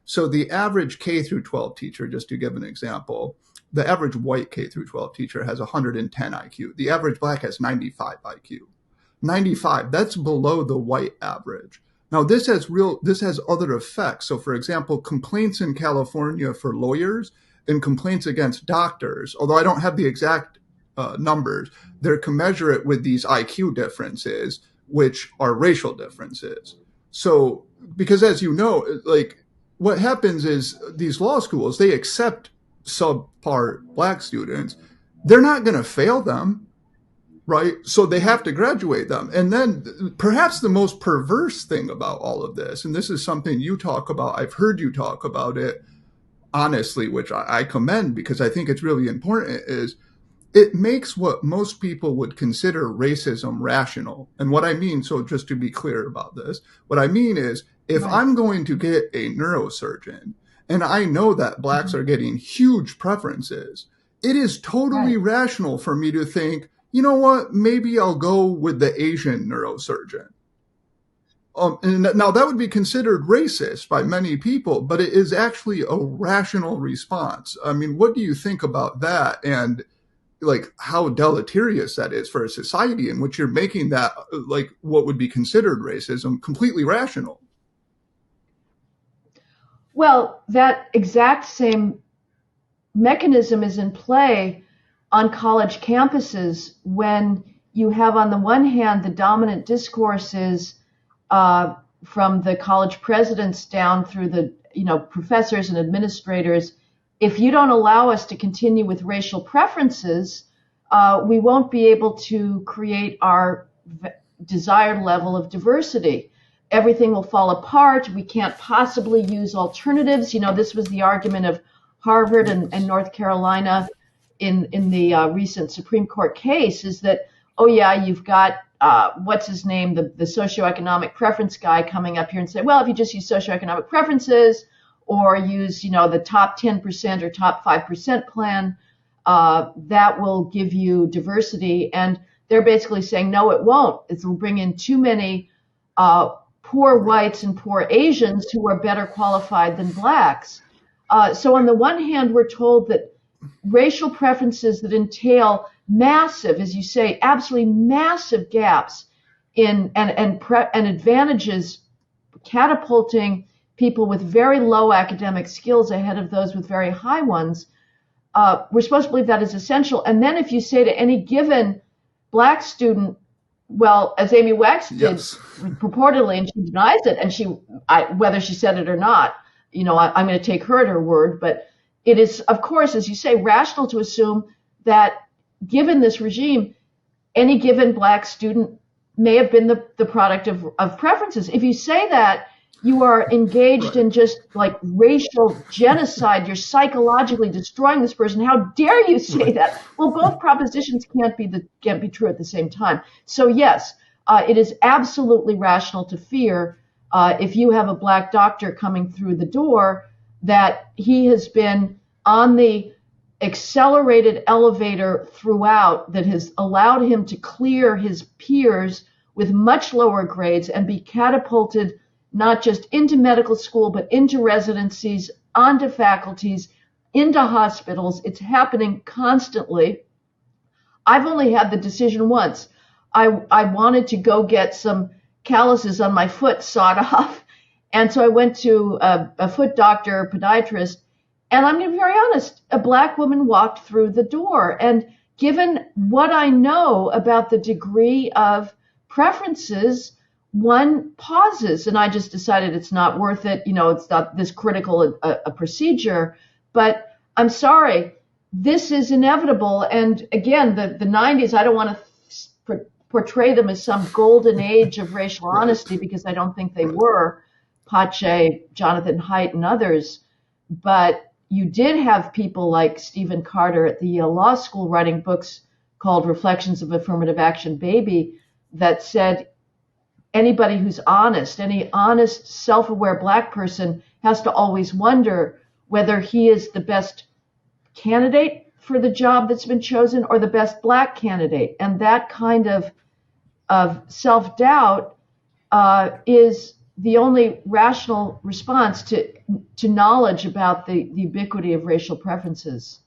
So the average K through 12 teacher, just to give an example, the average white K through 12 teacher has 110 IQ. The average black has 95 IQ. 95, that's below the white average. Now this has other effects. So for example, complaints in California for lawyers and complaints against doctors, although I don't have the exact numbers, they're commensurate with these IQ differences, which are racial differences. So, because as you know, like what happens is these law schools, they accept subpar black students. They're not going to fail them, right? So they have to graduate them. And then perhaps the most perverse thing about all of this, and this is something you talk about, I've heard you talk about it honestly, which I commend because I think it's really important, is it makes what most people would consider racism rational. And what I mean, so just to be clear about this, what I mean is if I'm going to get a neurosurgeon and I know that blacks are getting huge preferences, it is totally rational for me to think, you know what, maybe I'll go with the Asian neurosurgeon. And now that would be considered racist by many people, but it is actually a rational response. I mean, what do you think about that? And like how deleterious that is for a society in which you're making that, like what would be considered racism, completely rational? Well, that exact same mechanism is in play on college campuses when you have on the one hand the dominant discourse is from the college presidents down through the professors and administrators. If you don't allow us to continue with racial preferences, we won't be able to create our desired level of diversity. Everything will fall apart. We can't possibly use alternatives. This was the argument of Harvard and North Carolina in the recent Supreme Court case, is that, oh yeah, you've got what's his name, the socioeconomic preference guy coming up here and say, well, if you just use socioeconomic preferences or use, the top 10% or top 5% plan, that will give you diversity. And they're basically saying, no, it won't. It will bring in too many poor whites and poor Asians who are better qualified than blacks. So on the one hand, we're told that racial preferences that entail massive, as you say, absolutely massive gaps in and advantages catapulting people with very low academic skills ahead of those with very high ones. We're supposed to believe that is essential. And then if you say to any given black student, well, as Amy Wax did purportedly, and she denies it, and whether she said it or not, I'm going to take her at her word, but it is, of course, as you say, rational to assume that given this regime, any given black student may have been the product of preferences. If you say that, you are engaged in just like racial genocide. You're psychologically destroying this person. How dare you say that? Well, both propositions can't be true at the same time. So yes, it is absolutely rational to fear if you have a black doctor coming through the door that he has been on the accelerated elevator throughout that has allowed him to clear his peers with much lower grades and be catapulted not just into medical school, but into residencies, onto faculties, into hospitals. It's happening constantly. I've only had the decision once. I wanted to go get some calluses on my foot sawed off. And so I went to a foot doctor, podiatrist, and I'm going to be very honest, a black woman walked through the door. And given what I know about the degree of preferences, one pauses, and I just decided it's not worth it. It's not this critical a procedure, but I'm sorry, this is inevitable. And again, the 90s, I don't want to portray them as some golden age of racial honesty because I don't think they were, Pache, Jonathan Haidt, and others. But you did have people like Stephen Carter at the Yale Law School writing books called Reflections of Affirmative Action Baby that said, anybody who's honest, any honest, self-aware black person has to always wonder whether he is the best candidate for the job that's been chosen or the best black candidate. And that kind of self-doubt is the only rational response to knowledge about the ubiquity of racial preferences.